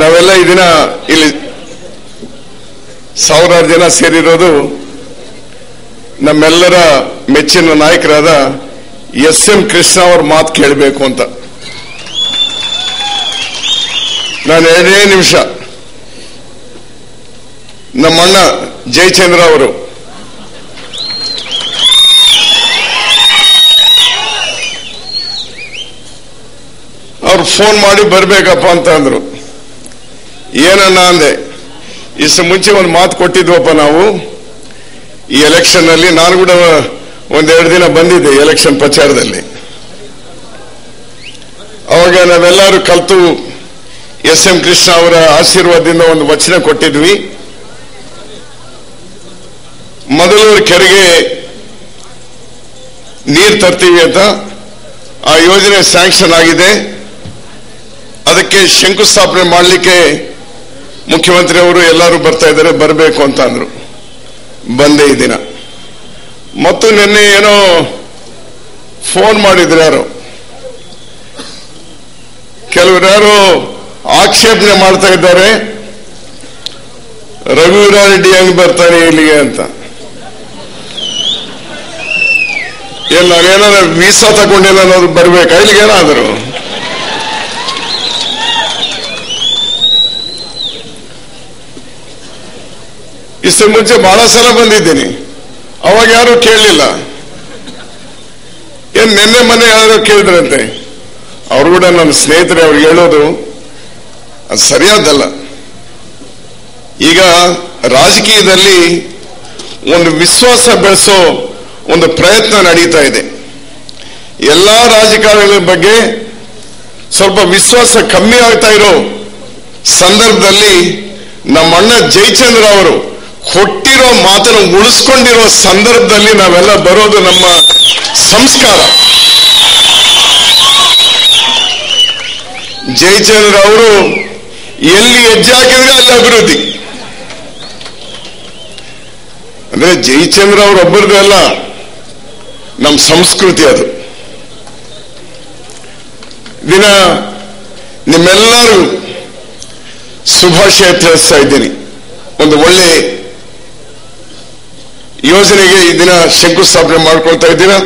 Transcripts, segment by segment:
ನಾವೆಲ್ಲ ಈ ದಿನ ಇಲ್ಲಿ ಸಾವಿರಾರು ಜನ ಸೇರಿರೋದು ನಮ್ಮೆಲ್ಲರ ಮೆಚ್ಚಿನ ನಾಯಕರಾದ ಎಸ್.ಎಂ. ಕೃಷ್ಣ ಅವರ ಮಾತು ಕೇಳಬೇಕು ಅಂತ. ನಾನು 2 ನಿಮಿಷ ನಮ್ಮಣ್ಣ ಜಯಚಂದ್ರ ಅವರು ಅವ್ರು ಫೋನ್ ಮಾಡಿ ಬರ್ಬೇಕಪ್ಪ ಅಂತ ಅಂದ್ರು. ಏನನ್ನ ಅಂದೆ, ಇಷ್ಟು ಮುಂಚೆ ಒಂದು ಮಾತು ಕೊಟ್ಟಿದ್ವಪ್ಪ ನಾವು ಈ ಎಲೆಕ್ಷನ್ ಅಲ್ಲಿ. ನಾನು ಕೂಡ 1-2 ದಿನ ಬಂದಿದ್ದೆ ಎಲೆಕ್ಷನ್ ಪ್ರಚಾರದಲ್ಲಿ. ಅವಾಗ ನಾವೆಲ್ಲರೂ ಕಲ್ತು ಎಸ್.ಎಂ. ಕೃಷ್ಣ ಅವರ ಆಶೀರ್ವಾದದಿಂದ ಒಂದು ವಚನ ಕೊಟ್ಟಿದ್ವಿ. ಮೊದಲು ಕೆರೆಗೆ ನೀರು ತರ್ತೀವಿ ಅಂತ. ಆ ಯೋಜನೆ ಸ್ಯಾಂಕ್ಷನ್ ಆಗಿದೆ. ಅದಕ್ಕೆ ಶಂಕುಸ್ಥಾಪನೆ ಮಾಡಲಿಕ್ಕೆ ಮುಖ್ಯಮಂತ್ರಿ ಅವರು ಎಲ್ಲರೂ ಬರ್ತಾ ಇದ್ದಾರೆ, ಬರಬೇಕು ಅಂತ ಅಂದ್ರು. ಬಂದೇ ಈ ದಿನ. ಮತ್ತು ನಿನ್ನೆ ಏನೋ ಫೋನ್ ಮಾಡಿದ್ರು ಯಾರು, ಕೆಲವರು ಯಾರು ಆಕ್ಷೇಪಣೆ ಮಾಡ್ತಾ ಇದ್ದಾರೆ, ರಘುವೀರಾರೆಡ್ಡಿ ಹೆಂಗ್ ಬರ್ತಾನೆ ಇಲ್ಲಿಗೆ ಅಂತ. ಏನ್ ನಾವೇನಾದ್ರು ವೀಸಾ ತಗೊಂಡಿಲ್ಲ ಅನ್ನೋದು ಬರ್ಬೇಕಾ ಇಲ್ಲಿಗೇನಾದ್ರು? ಇಷ್ಟು ಮುಂಚೆ ಬಹಳ ಸಲ ಬಂದಿದ್ದೀನಿ, ಅವಾಗ ಯಾರು ಕೇಳಲಿಲ್ಲ. ಏನ್ ನಿನ್ನೆ ಮೊನ್ನೆ ಯಾರು ಕೇಳಿದ್ರಂತೆ. ಅವರು ಕೂಡ ನನ್ನ ಸ್ನೇಹಿತರೆ, ಅವ್ರಿಗೆ ಹೇಳೋದು ಅದು ಸರಿಯಾದಲ್ಲ. ಈಗ ರಾಜಕೀಯದಲ್ಲಿ ಒಂದು ವಿಶ್ವಾಸ ಬೆಳೆಸೋ ಒಂದು ಪ್ರಯತ್ನ ನಡೀತಾ ಇದೆ. ಎಲ್ಲಾ ರಾಜಕಾರಣಿಗಳ ಬಗ್ಗೆ ಸ್ವಲ್ಪ ವಿಶ್ವಾಸ ಕಮ್ಮಿ ಆಗ್ತಾ ಇರೋ ಸಂದರ್ಭದಲ್ಲಿ ನಮ್ಮ ಅಣ್ಣ ಜಯಚಂದ್ರ ಅವರು ಕೊಟ್ಟಿರೋ ಮಾತನ್ನು ಉಳಿಸ್ಕೊಂಡಿರೋ ಸಂದರ್ಭದಲ್ಲಿ ನಾವೆಲ್ಲ ಬರೋದು ನಮ್ಮ ಸಂಸ್ಕಾರ. ಜಯಚಂದ್ರ ಅವರು ಎಲ್ಲಿ ಹೆಜ್ಜೆ ಹಾಕಿದ್ರೆ ಅಲ್ಲಿ ಅಭಿವೃದ್ಧಿ. ಅಂದ್ರೆ ಜಯಚಂದ್ರ ಅವರೊಬ್ಬರದ್ದು ಅಲ್ಲ, ನಮ್ಮ ಸಂಸ್ಕೃತಿ ಅದು. ದಿನ ನಿಮ್ಮೆಲ್ಲರೂ ಶುಭಾಶಯ ತಿಳಿಸ್ತಾ ಇದ್ದೀನಿ. ಒಂದು ಒಳ್ಳೆ ಯೋಜನೆಗೆ ಈ ದಿನ ಶಂಕುಸ್ಥಾಪನೆ ಮಾಡ್ಕೊಳ್ತಾ ಇದ್ದೀರಾ.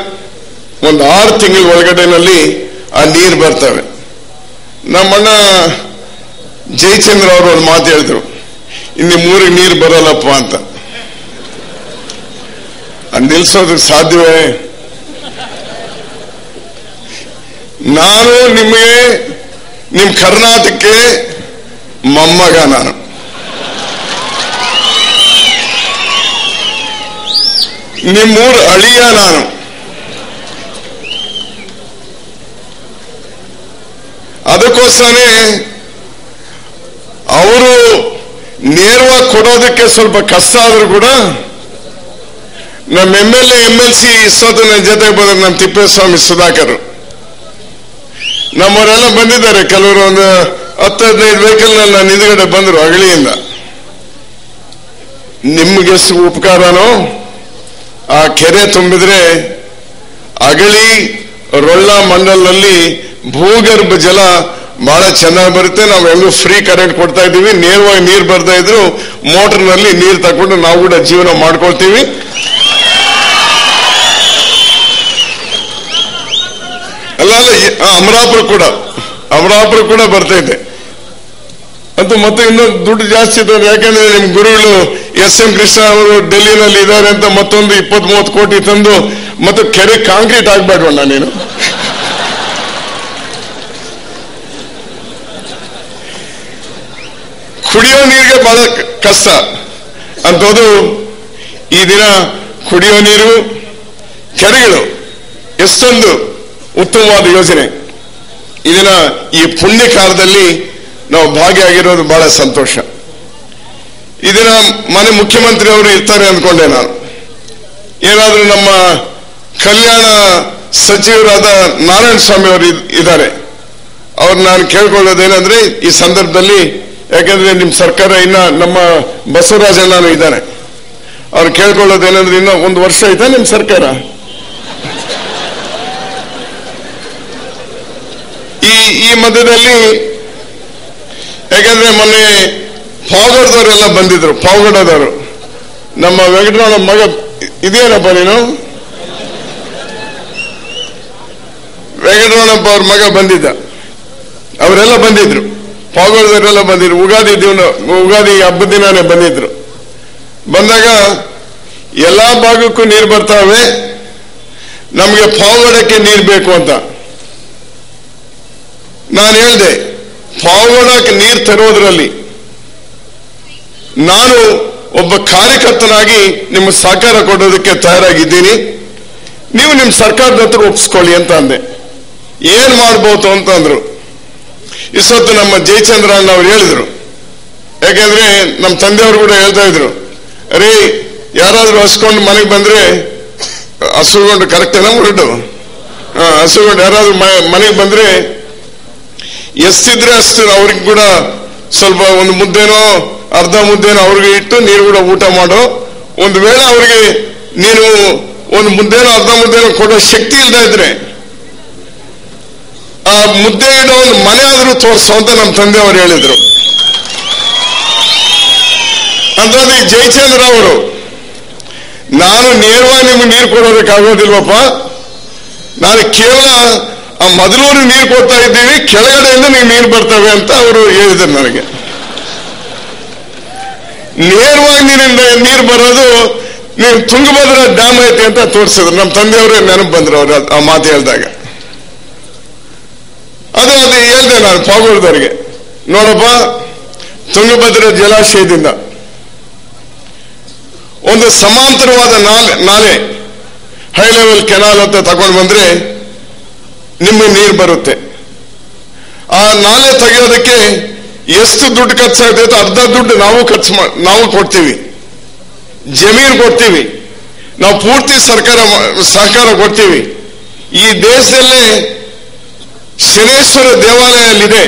ಒಂದು 6 ತಿಂಗಳ ಒಳಗಡೆನಲ್ಲಿ ಆ ನೀರು ಬರ್ತವೆ. ನಮ್ಮಣ್ಣ ಜಯಚಂದ್ರ ಅವರು ಒಂದು ಮಾತು ಹೇಳಿದ್ರು, ಇನ್ನು 3 ನೀರು ಬರಲ್ಲಪ್ಪ ಅಂತ. ನಿಲ್ಸೋದಕ್ಕೆ ಸಾಧ್ಯವೇ? ನಾನು ನಿಮಗೆ ನಿಮ್ ಕರ್ನಾಟಕಕ್ಕೆ ಮೊಮ್ಮಗ, ನಾನು ನಿಮ್ಮೂರು ಅಳಿಯ, ನಾನು ಅದಕ್ಕೋಸ್ಕರನೇ ಅವರು ನೇರವಾಗಿ ಕೊಡೋದಕ್ಕೆ ಸ್ವಲ್ಪ ಕಷ್ಟ ಆದ್ರೂ ಕೂಡ ನಮ್ಮ MLA MLC ಇಷ್ಟೊತ್ತು ನನ್ನ ಜೊತೆ ಬಂದ್ರೆ ನಮ್ಮ ತಿಪ್ಪೇಸ್ವಾಮಿ ಸುಧಾಕರ್, ನಮ್ಮವರೆಲ್ಲ ಬಂದಿದ್ದಾರೆ. ಕೆಲವರು ಒಂದು 10-15 ವೆಹಿಕಲ್ ನನ್ನ ಹಿಂದ್ಗಡೆ ಬಂದರು ಅಗಳಿಯಿಂದ. ನಿಮ್ಗೆಷ್ಟು ಉಪಕಾರನೋ, ಆ ಕೆರೆ ತುಂಬಿದ್ರೆ ಅಗಳಿ ರೊಳ್ಳ ಮಂಡಲದಲ್ಲಿ ಭೂಗರ್ಭ ಜಲ ಬಹಳ ಚೆನ್ನಾಗಿ ಬರುತ್ತೆ. ನಾವು ಹೆಂಗು ಫ್ರೀ ಕರೆಂಟ್ ಕೊಡ್ತಾ ಇದ್ದೀವಿ. ನೇರವಾಗಿ ನೀರು ಬರ್ತಾ ಇದ್ರು ಮೋಟರ್ನಲ್ಲಿ ನೀರು ತಗೊಂಡು ನಾವು ಕೂಡ ಜೀವನ ಮಾಡ್ಕೊಳ್ತೀವಿ. ಅಲ್ಲ ಅಮರಾಪುರ ಕೂಡ ಬರ್ತಾ ಇದೆ ಅಂತ. ಮತ್ತೆ ಇನ್ನೊಂದು ದುಡ್ಡು ಜಾಸ್ತಿ ಇದ್ದಾರೆ, ಯಾಕಂದ್ರೆ ನಿಮ್ ಗುರುಗಳು ಎಸ್.ಎಂ. ಕೃಷ್ಣ ಅವರು ಡೆಲ್ಲಿನಲ್ಲಿ ಇದ್ದಾರೆ ಅಂತ ಮತ್ತೊಂದು 20-30 ಕೋಟಿ ತಂದು ಮತ್ತು ಕೆರೆ ಕಾಂಕ್ರೀಟ್ ಆಗ್ಬೇಡವಣ್ಣ ನೀನು. ಕುಡಿಯೋ ನೀರಿಗೆ ಬಹಳ ಕಷ್ಟ ಅಂತದ್ದು. ಈ ದಿನ ಕುಡಿಯೋ ನೀರು, ಕೆರೆಗಳು ಎಷ್ಟೊಂದು ಉತ್ತಮವಾದ ಯೋಜನೆ. ಇದನ್ನ ಈ ಪುಣ್ಯ ಕಾಲದಲ್ಲಿ ನಾವು ಭಾಗಿಯಾಗಿರೋದು ಬಹಳ ಸಂತೋಷ. ಇದನ್ನ ಮನೆ ಮುಖ್ಯಮಂತ್ರಿ ಅವರು ಇರ್ತಾರೆ ಅಂದ್ಕೊಂಡೆ ನಾನು. ಏನಾದ್ರೂ ನಮ್ಮ ಕಲ್ಯಾಣ ಸಚಿವರಾದ ನಾರಾಯಣ ಸ್ವಾಮಿ ಅವರು ಇದ್ದಾರೆ, ಅವ್ರು ನಾನು ಕೇಳ್ಕೊಳ್ಳೋದೇನಂದ್ರೆ ಈ ಸಂದರ್ಭದಲ್ಲಿ, ಯಾಕಂದ್ರೆ ನಿಮ್ ಸರ್ಕಾರ ಇನ್ನ ನಮ್ಮ ಬಸವರಾಜಣ್ಣನು ಇದ್ದಾರೆ, ಅವ್ರು ಕೇಳ್ಕೊಳ್ಳೋದೇನಂದ್ರೆ ಇನ್ನ 1 ವರ್ಷ ಆಯ್ತಾ ನಿಮ್ ಸರ್ಕಾರ? ಈ ಮಧ್ಯದಲ್ಲಿ ಯಾಕಂದ್ರೆ ಮೊನ್ನೆ ಪಾವಗಡದವರೆಲ್ಲ ಬಂದಿದ್ರು. ಪಾವಗಡದವರು ನಮ್ಮ ವೆಂಕಟರಮಣ ಮಗ ಇದೆಯೇನಪ್ಪ ನೀನು? ವೆಂಕಟರಮಣಪ್ಪ ಅವ್ರ ಮಗ ಬಂದಿದ್ದ. ಅವರೆಲ್ಲ ಬಂದಿದ್ರು, ಪಾವಗಡದವರೆಲ್ಲ ಬಂದಿದ್ರು. ಉಗಾದಿ ಹಬ್ಬದ ದಿನಾನೇ ಬಂದಿದ್ರು. ಬಂದಾಗ ಎಲ್ಲಾ ಭಾಗಕ್ಕೂ ನೀರು ಬರ್ತಾವೆ, ನಮಗೆ ಪಾವಗಡಕ್ಕೆ ನೀರು ಬೇಕು ಅಂತ ನಾನು ಹೇಳಿದೆ. ಪಾವಗಡಕ್ಕೆ ನೀರು ತರೋದ್ರಲ್ಲಿ ನಾನು ಒಬ್ಬ ಕಾರ್ಯಕರ್ತನಾಗಿ ನಿಮ್ಮ ಸಹಕಾರ ಕೊಡೋದಕ್ಕೆ ತಯಾರಾಗಿದ್ದೀನಿ, ನೀವು ನಿಮ್ಮ ಸರ್ಕಾರದ ಹತ್ರ ಒಪ್ಪಿಸ್ಕೊಳ್ಳಿ ಅಂತ ಅಂದೆ. ಏನ್ ಮಾಡ್ಬೋದು ಅಂತಂದ್ರು. ಇಷ್ಟೊತ್ತು ನಮ್ಮ ಜಯಚಂದ್ರ ಅಣ್ಣ ಅವ್ರು ಹೇಳಿದ್ರು. ಯಾಕೆಂದ್ರೆ ನಮ್ಮ ತಂದೆಯವರು ಕೂಡ ಹೇಳ್ತಾ ಇದ್ರು, ಅರೇ ಯಾರಾದ್ರೂ ಹಸ್ಕೊಂಡು ಮನೆಗೆ ಬಂದ್ರೆ, ಹಸುಗೊಂಡು ಕರೆಕ್ಟ್ ಏನೋ ಹೊರಟು ಹಸುಗೊಂಡು ಯಾರಾದ್ರೂ ಮನೆಗೆ ಬಂದ್ರೆ ಎಷ್ಟಿದ್ರೆ ಅಷ್ಟು ಅವ್ರಿಗೆ ಕೂಡ ಸ್ವಲ್ಪ ಒಂದು ಮುದ್ದೆನೋ ಅರ್ಧ ಮುದ್ದೆನೋ ಅವ್ರಿಗೆ ಇಟ್ಟು ನೀರು ಕೂಡ ಊಟ ಮಾಡೋ. ಒಂದು ವೇಳೆ ಅವ್ರಿಗೆ ನೀನು ಒಂದು ಮುದ್ದೆನೋ ಅರ್ಧ ಮುದ್ದೆನೋ ಕೊಡೋ ಶಕ್ತಿ ಇಲ್ದ ಇದ್ರೆ ಆ ಮುದ್ದೆ ಇಡೋ ಒಂದು ಮನೆ ಆದ್ರೂ ತೋರಿಸೋ ಅಂತ ನಮ್ಮ ತಂದೆ ಅವರು ಹೇಳಿದ್ರು. ಅಂದ್ರಲ್ಲಿ ಜಯಚಂದ್ರ ಅವರು, ನಾನು ನೇರವಾಗಿ ನಿಮ್ಗೆ ನೀರು ಕೊಡೋದಕ್ಕಾಗೋದಿಲ್ವಪ್ಪ, ನಾನು ಕೇವಲ ಆ ಮೊದಲೂರು ನೀರು ಕೊಡ್ತಾ ಇದ್ದೀವಿ, ಕೆಳಗಡೆಯಿಂದ ನೀವು ನೀರು ಬರ್ತವೆ ಅಂತ ಅವರು ಹೇಳಿದ್ರು ನನಗೆ. ನೇರವಾಗಿ ನೀರು ಬರೋದು ನೀವು ತುಂಗಭದ್ರಾ ಡ್ಯಾಮ್ ಐತೆ ಅಂತ ತೋರಿಸಿದ್ರು. ನಮ್ಮ ತಂದೆಯವರೇ ನೆನಪು ಬಂದ್ರು ಅವ್ರು ಆ ಮಾತು ಹೇಳಿದಾಗ. ಅದು ಹೇಳ್ದೆ ನಾನು ಪಾವಗಡದವರಿಗೆ, ನೋಡಪ್ಪ, ತುಂಗಭದ್ರಾ ಜಲಾಶಯದಿಂದ ಒಂದು ಸಮಾಂತರವಾದ ನಾಲೆ ಹೈ ಲೆವೆಲ್ ಕೆನಾಲ್ ಅಂತ ತಗೊಂಡು ಬಂದ್ರೆ ನಿಮಗೆ ನೀರು ಬರುತ್ತೆ. ಆ ನಾಲೆ ತೆಗೆಯೋದಕ್ಕೆ ಎಷ್ಟು ದುಡ್ಡು ಖರ್ಚಾಗ್ತೈತೆ ಅರ್ಧ ದುಡ್ಡು ನಾವು ಕೊಡ್ತೀವಿ, ಜಮೀನು ಕೊಡ್ತೀವಿ, ನಾವು ಪೂರ್ತಿ ಸಹಕಾರ ಕೊಡ್ತೀವಿ. ಈ ದೇಶದಲ್ಲೇ ಶನೇಶ್ವರ ದೇವಾಲಯಲ್ಲಿದೆ,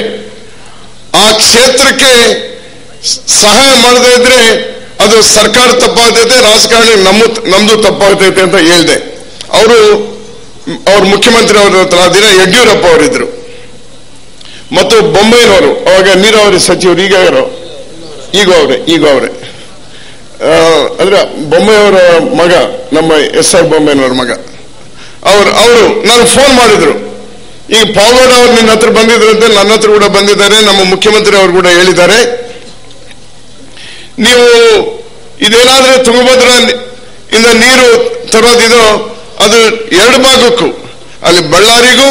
ಆ ಕ್ಷೇತ್ರಕ್ಕೆ ಸಹಾಯ ಮಾಡದೇ ಇದ್ರೆ ಅದು ಸರ್ಕಾರ ತಪ್ಪಾಗ್ತೈತೆ, ರಾಜಕಾರಣಿ ನಮ್ದು ತಪ್ಪಾಗ್ತೈತೆ ಅಂತ ಹೇಳಿದೆ. ಅವ್ರ ಮುಖ್ಯಮಂತ್ರಿ ಅವರ ಹತ್ರ ದಿನ ಯಡಿಯೂರಪ್ಪ ಅವರಿದ್ರು, ಮತ್ತು ಬೊಂಬೈನವರು, ಅವಾಗ ನೀರಾವರಿ ಸಚಿವರು, ಈಗ ಅವರೇ ಅಂದ್ರೆ ಬೊಂಬೈಯವರ ಮಗ, ನಮ್ಮ SR ಬೊಂಬೈನವರ ಮಗ, ಅವರು ನಾನು ಫೋನ್ ಮಾಡಿದ್ರು. ಈಗ ಪಾವಗಡ ಅವ್ರು ನಿನ್ನ ಹತ್ರ ಬಂದಿದ್ರಂತೆ, ನನ್ನ ಹತ್ರ ಕೂಡ ಬಂದಿದ್ದಾರೆ, ನಮ್ಮ ಮುಖ್ಯಮಂತ್ರಿ ಅವರು ಕೂಡ ಹೇಳಿದ್ದಾರೆ, ನೀವು ಇದೇನಾದ್ರೂ ತುಂಗಭದ್ರಾ ಇಂದ ನೀರು ತರೋದಿದೋ ಅದು ಎರಡು ಭಾಗಕ್ಕೂ, ಅಲ್ಲಿ ಬಳ್ಳಾರಿಗೂ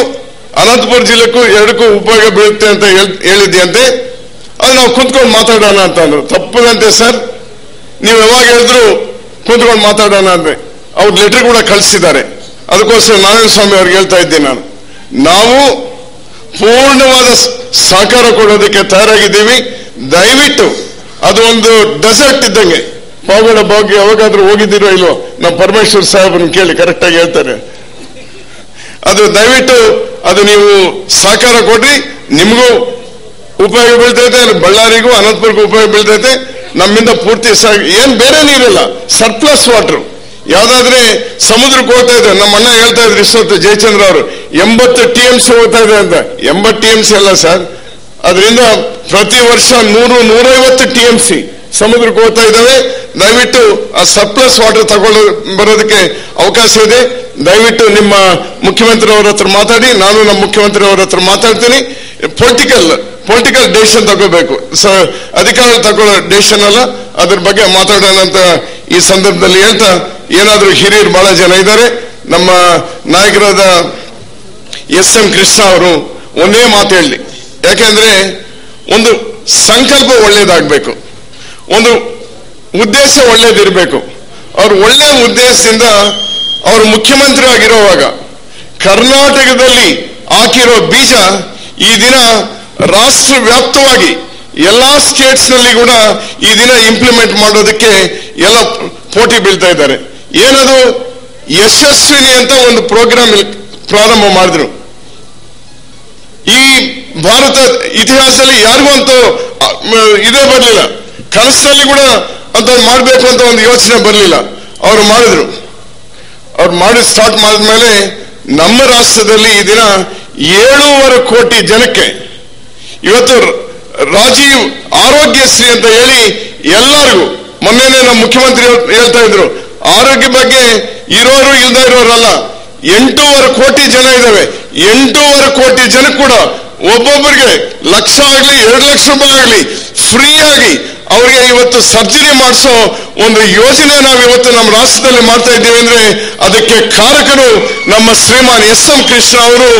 ಅನಂತಪುರ ಜಿಲ್ಲೆಗೂ ಎರಡಕ್ಕೂ ಉಪಯೋಗ ಬೀಳುತ್ತೆ ಅಂತ ಹೇಳಿದ್ಯಂತೆ. ಅದು ನಾವು ಕುಂತ್ಕೊಂಡು ಮಾತಾಡೋಣ ಅಂತ ಅಂದ್ರು. ತಪ್ಪದಂತೆ ಸರ್, ನೀವು ಯಾವಾಗ ಹೇಳಿದ್ರು ಕುಂತ್ಕೊಂಡು ಮಾತಾಡೋಣ ಅಂದ್ರೆ ಅವ್ರು ಲೆಟರ್ ಕೂಡ ಕಳಿಸಿದ್ದಾರೆ. ಅದಕ್ಕೋಸ್ಕರ ನಾರಾಯಣ ಸ್ವಾಮಿ ಅವ್ರಿಗೆ ಹೇಳ್ತಾ ಇದ್ದೀನಿ, ನಾವು ಪೂರ್ಣವಾದ ಸಹಕಾರ ಕೊಡೋದಕ್ಕೆ ತಯಾರಾಗಿದ್ದೀವಿ. ದಯವಿಟ್ಟು ಅದು ಒಂದು ಡೆಸರ್ಟ್ ಇದ್ದಂಗೆ, ಪಾವಗಡ ಬಗ್ಗೆ ಯಾವಾಗಾದ್ರೂ ಹೋಗಿದ್ದೀರೋ ಇಲ್ವೋ, ನಮ್ಮ ಪರಮೇಶ್ವರ್ ಸಾಹೇಬ್ರನ್ನ ಕೇಳಿ, ಕರೆಕ್ಟ್ ಆಗಿ ಹೇಳ್ತಾರೆ. ಅದು ದಯವಿಟ್ಟು ಅದು ನೀವು ಸಹಕಾರ ಕೊಡ್ರಿ, ನಿಮಗೂ ಉಪಯೋಗ ಬೀಳ್ತೈತೆ, ಬಳ್ಳಾರಿಗೂ ಅನಂತಪುರಕ್ಕೂ ಉಪಯೋಗ ಬೀಳ್ತೈತೆ. ನಮ್ಮಿಂದ ಪೂರ್ತಿ ಏನ್ ಬೇರೆ ನೀರಿಲ್ಲ, ಸರ್ಪ್ಲಸ್ ವಾಟರ್. ಯಾವ್ದಾದ್ರೆ ಸಮುದ್ರಕ್ಕೆ ಹೋಗ್ತಾ ಇದೆ, ನಮ್ಮ ಅಣ್ಣ ಹೇಳ್ತಾ ಇದ್ರು ಇಷ್ಟೊತ್ತು ಜಯಚಂದ್ರ ಅವರು, 80 TMC ಹೋಗ್ತಾ ಇದೆ ಅಂತ. 80 TMC ಅಲ್ಲ ಸರ್, ಅದರಿಂದ ಪ್ರತಿ ವರ್ಷ 100-150 TMC ಸಮುದ್ರಕ್ಕೆ ಹೋಗ್ತಾ ಇದ್ದಾವೆ. ದಯವಿಟ್ಟು ಆ ಸರ್ಪ್ಲಸ್ ವಾಟರ್ ತಗೊಂಡು ಬರೋದಕ್ಕೆ ಅವಕಾಶ ಇದೆ. ದಯವಿಟ್ಟು ನಿಮ್ಮ ಮುಖ್ಯಮಂತ್ರಿ ಅವರ ಹತ್ರ ಮಾತಾಡಿ, ನಾನು ನಮ್ಮ ಮುಖ್ಯಮಂತ್ರಿ ಅವರ ಹತ್ರ ಮಾತಾಡ್ತೀನಿ. ಪೊಲಿಟಿಕಲ್ ಡಿಸಿಷನ್ ತಗೋಬೇಕು, ಅಧಿಕಾರ ತಗೊಳ್ಳೋ ಡಿಸಿಷನ್ ಅಲ್ಲ, ಅದ್ರ ಬಗ್ಗೆ ಮಾತಾಡೋಣ ಅಂತ ಈ ಸಂದರ್ಭದಲ್ಲಿ ಹೇಳ್ತಾ, ಏನಾದ್ರೂ ಹಿರಿಯರು ಬಹಳ ಜನ ಇದ್ದಾರೆ. ನಮ್ಮ ನಾಯಕರಾದ SM ಕೃಷ್ಣ ಅವರು ಒಂದೇ ಮಾತು ಹೇಳಿ, ಯಾಕೆಂದ್ರೆ ಒಂದು ಸಂಕಲ್ಪ ಒಳ್ಳೇದಾಗಬೇಕು, ಒಂದು ಉದ್ದೇಶ ಒಳ್ಳೇದಿರಬೇಕು. ಅವ್ರು ಒಳ್ಳೆ ಉದ್ದೇಶದಿಂದ ಅವರು ಮುಖ್ಯಮಂತ್ರಿ ಆಗಿರುವಾಗ ಕರ್ನಾಟಕದಲ್ಲಿ ಹಾಕಿರೋ ಬೀಜ ಈ ದಿನ ರಾಷ್ಟ್ರ ವ್ಯಾಪ್ತವಾಗಿ ಎಲ್ಲಾ ಸ್ಟೇಟ್ಸ್ ನಲ್ಲಿ ಕೂಡ ಈ ದಿನ ಇಂಪ್ಲಿಮೆಂಟ್ ಮಾಡೋದಕ್ಕೆ ಎಲ್ಲ ಪೋಟಿ ಬೀಳ್ತಾ ಇದ್ದಾರೆ. ಏನದು ಯಶಸ್ವಿನಿ ಅಂತ ಒಂದು ಪ್ರೋಗ್ರಾಮ್ ಪ್ರಾರಂಭ ಮಾಡಿದ್ರು. ಈ ಭಾರತ ಇತಿಹಾಸದಲ್ಲಿ ಯಾರಿಗೂ ಅಂತ ಇದೇ ಬರಲಿಲ್ಲ, ಕನಸಿನಲ್ಲಿ ಕೂಡ ಅಂತ ಮಾಡಬೇಕು ಅಂತ ಒಂದು ಯೋಚನೆ ಬರಲಿಲ್ಲ. ಅವರು ಮಾಡಿದ್ರು. ಅವ್ರು ಮಾಡಿ ಸ್ಟಾರ್ಟ್ ಮಾಡಿದ್ಮೇಲೆ ನಮ್ಮ ರಾಷ್ಟ್ರದಲ್ಲಿ ಈ ದಿನ 7.5 ಕೋಟಿ ಜನಕ್ಕೆ ಇವತ್ತು ರಾಜೀವ್ ಆರೋಗ್ಯಶ್ರೀ ಅಂತ ಹೇಳಿ ಎಲ್ಲರಿಗೂ, ಮೊನ್ನೆನೇ ನಮ್ಮ ಮುಖ್ಯಮಂತ್ರಿ ಹೇಳ್ತಾ ಇದ್ರು, ಆರೋಗ್ಯ ಬಗ್ಗೆ ಇರೋರು ಇಲ್ದ ಇರೋರಲ್ಲ, 8.5 ಕೋಟಿ ಜನ ಇದಾವೆ. 8.5 ಕೋಟಿ ಜನ ಕೂಡ ಒಬ್ಬೊಬ್ಬರಿಗೆ ಲಕ್ಷ ಆಗ್ಲಿ 2 ಲಕ್ಷ ರೂಪಾಯಿ ಆಗ್ಲಿ ಫ್ರೀ ಆಗಿ ಅವರಿಗೆ ಇವತ್ತು ಸರ್ಜರಿ ಮಾಡಿಸೋ ಒಂದು ಯೋಜನೆ ನಾವು ಇವತ್ತು ನಮ್ಮ ರಾಷ್ಟ್ರದಲ್ಲಿ ಮಾಡ್ತಾ ಇದ್ದೀವಿ ಅಂದ್ರೆ ಅದಕ್ಕೆ ಕಾರಕರು ನಮ್ಮ ಶ್ರೀಮಾನ್ ಎಸ್.ಎಂ. ಕೃಷ್ಣ ಅವರು.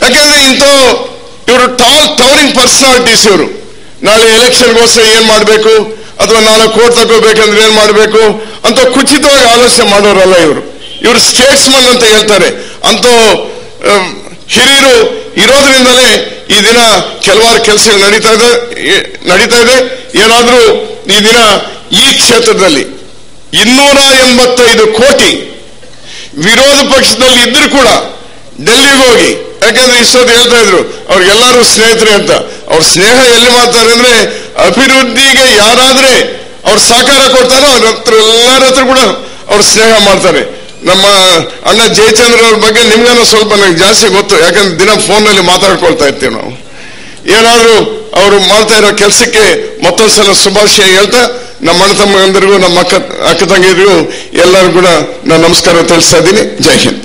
ಯಾಕಂದ್ರೆ ಇವರು ಟವರಿಂಗ್ ಪರ್ಸನಾಲಿಟೀಸ್. ಇವರು ನಾಳೆ ಎಲೆಕ್ಷನ್ಗೋಸ್ಕರ ಏನ್ ಮಾಡಬೇಕು ಅಥವಾ ನಾಳೆ ಕೋರ್ಟ್ ತಗೋಬೇಕಂದ್ರೆ ಏನ್ ಮಾಡಬೇಕು ಅಂತ ಕುಚಿತವಾಗಿ ಆಲೋಚನೆ ಮಾಡೋರಲ್ಲ ಇವರು ಸ್ಟೇಟ್ಸ್ಮನ್ ಅಂತ ಹೇಳ್ತಾರೆ. ಅಂತ ಹಿರಿಯರು ಇರೋದ್ರಿಂದಲೇ ಈ ದಿನ ಕೆಲವಾರು ಕೆಲಸಗಳು ನಡೀತಾ ಇದೆ. ಏನಾದ್ರೂ ಈ ದಿನ ಈ ಕ್ಷೇತ್ರದಲ್ಲಿ 285 ಕೋಟಿ ವಿರೋಧ ಪಕ್ಷದಲ್ಲಿ ಇದ್ರೂ ಕೂಡ ಡೆಲ್ಲಿಗೆ ಹೋಗಿ, ಯಾಕಂದ್ರೆ ಇಷ್ಟೊತ್ತು ಹೇಳ್ತಾ ಇದ್ರು ಅವ್ರಿಗೆಲ್ಲರೂ ಸ್ನೇಹಿತರೆ ಅಂತ. ಅವ್ರ ಸ್ನೇಹ ಎಲ್ಲಿ ಮಾಡ್ತಾರೆ ಅಂದ್ರೆ ಅಭಿವೃದ್ಧಿಗೆ ಯಾರಾದ್ರೆ ಅವ್ರು ಸಹಕಾರ ಕೊಡ್ತಾರೋ ಅವ್ರ ಹತ್ರ ಎಲ್ಲರ ಹತ್ರ ಕೂಡ ಅವ್ರು ಸ್ನೇಹ ಮಾಡ್ತಾರೆ. ನಮ್ಮ ಅಣ್ಣ ಜಯಚಂದ್ರ ಅವ್ರ ಬಗ್ಗೆ ನಿಮ್ಗೇನೋ ಸ್ವಲ್ಪ ನನಗೆ ಜಾಸ್ತಿ ಗೊತ್ತು, ಯಾಕಂದ್ರೆ ದಿನ ಫೋನ್ನಲ್ಲಿ ಮಾತಾಡ್ಕೊಳ್ತಾ ಇರ್ತೀವಿ ನಾವು. ಏನಾದ್ರೂ ಅವರು ಮಾಡ್ತಾ ಇರೋ ಕೆಲಸಕ್ಕೆ ಮತ್ತೊಂದ್ಸಲ ಶುಭಾಶಯ ಹೇಳ್ತಾ ನಮ್ಮ ಅಣ್ಣ ತಮ್ಮಂದಿರಿಗೂ ನಮ್ಮ ಅಕ್ಕ ತಂಗಿಯರಿಗೂ ಎಲ್ಲರಿಗೂ ಕೂಡ ನಾನು ನಮಸ್ಕಾರ ತಿಳಿಸ್ತಾ ಇದ್ದೀನಿ. ಜೈ ಹಿಂದ್.